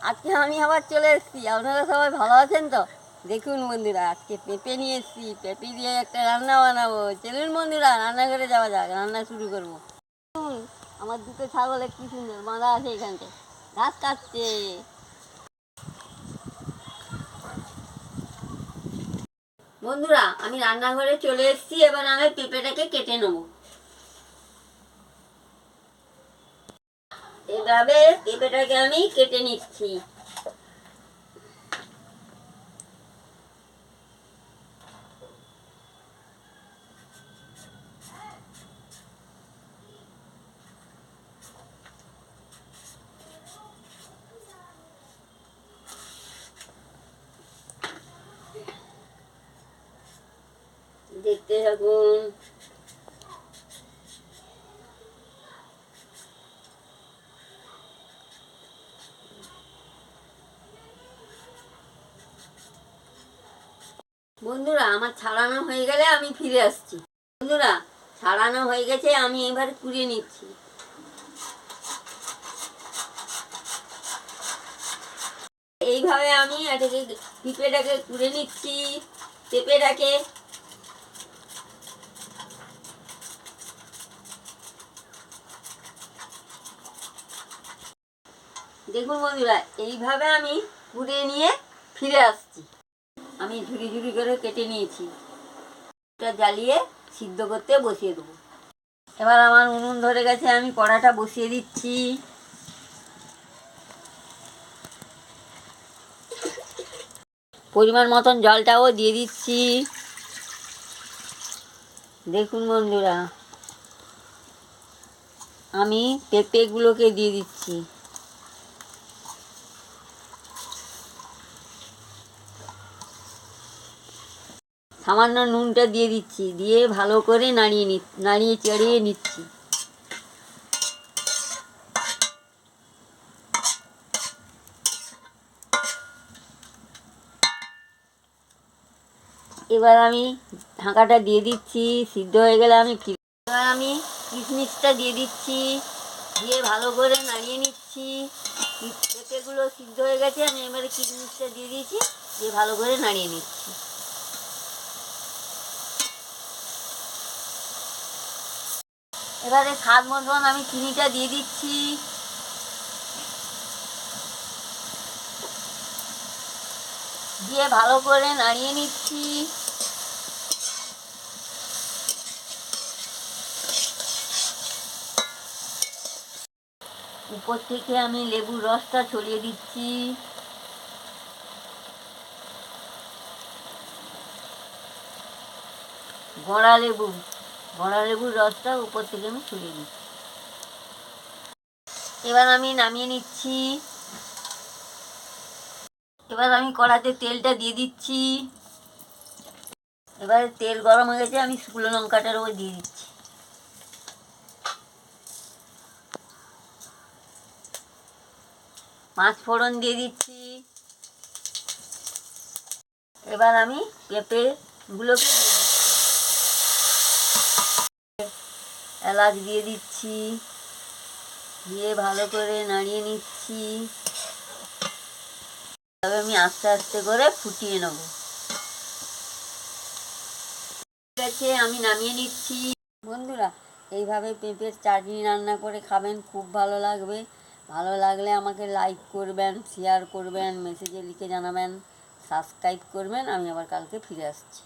আজকে আমি আবার চলে এসেছি। আপনারা সবাই ভালো আছেন তো? দেখুন বন্ধুরা, আজকে পেঁপে নিয়ে এসেছি। পেঁপে দিয়ে একটা রান্না বানাবো। চলুন বন্ধুরা, রান্নাঘরে যাওয়া যাক, রান্না শুরু করবো। আমার দুটো ছাগল কি সুন্দর বাঁধা আছে এখানটায়, ঘাস কাটছে। বন্ধুরা, আমি রান্নাঘরে চলে এসেছি। এবার আমি পেঁপেটাকে কেটে নেবো। এভাবে পেঁপেটাকে আমি কেটে নিচ্ছি। দেখতে থাকুন। বন্ধুরা, আমার ছাড়ানো হয়ে গেলে আমি ফিরে আসছি। বন্ধুরা, ছাড়ানো হয়ে গেছে, আমি এবার কুড়িয়ে নিচ্ছি। এইভাবে আমি এটাকে পেঁপেটাকে কুড়ে নিচ্ছি। পেঁপেটাকে দেখুন বন্ধুরা, এইভাবে আমি কুড়ে নিয়ে ফিরে আসছি। আমি ঝুড়ি ঝুড়ি করে কেটে নিয়েছি। এটা জ্বালিয়ে সিদ্ধ করতে বসিয়ে দেবো। এবার আমার উনুন ধরে গেছে, আমি কড়াটা বসিয়ে দিচ্ছি। পরিমাণ মতন জলটাও দিয়ে দিচ্ছি। দেখুন বন্ধুরা, আমি পেঁপেগুলোকে দিয়ে দিচ্ছি। সামান্য নুনটা দিয়ে দিচ্ছি, দিয়ে ভালো করে নাড়িয়ে চাড়িয়ে নিচ্ছি। এবার আমি ঢাকাটা দিয়ে দিচ্ছি। সিদ্ধ হয়ে গেলে এবার আমি কিশমিশটা দিয়ে দিচ্ছি, দিয়ে ভালো করে নাড়িয়ে নিচ্ছি। পেঁপেগুলো সিদ্ধ হয়ে গেছে, আমি এবারে কিশমিশটা দিয়ে দিয়েছি, দিয়ে ভালো করে নাড়িয়ে নিচ্ছি। এবারে স্বাদ মতন আমি চিনিটা দিয়ে দিচ্ছি। দিয়ে ভালো করে নাড়িয়ে নিচ্ছি। উপর থেকে আমি লেবুর রসটা ছড়িয়ে দিচ্ছি। গড়া লেবুর রসটা উপর থেকে আমি ছড়িয়ে দিচ্ছি। এবার আমি নামিয়ে নিচ্ছি। এবার আমি কড়াতে তেলটা দিয়ে দিচ্ছি। এবার তেল গরম হয়ে গেছে, আমি শুকনো লঙ্কাটার উপর দিয়ে দিচ্ছি। পাঁচ ফোড়ন দিয়ে দিচ্ছি। এবার আমি পেঁপেগুলোকে এলাচ দিয়ে দিচ্ছি, দিয়ে ভালো করে নাড়িয়ে নিচ্ছি। তবে আমি আস্তে আস্তে করে ফুটিয়ে নেব। ঠিক আছে, আমি নামিয়ে নিচ্ছি। বন্ধুরা, এইভাবে পেঁপের চাটনি রান্না করে খাবেন, খুব ভালো লাগবে। ভালো লাগলে আমাকে লাইক করবেন, শেয়ার করবেন, মেসেজে লিখে জানাবেন, সাবস্ক্রাইব করবেন। আমি আবার কালকে ফিরে আসছি।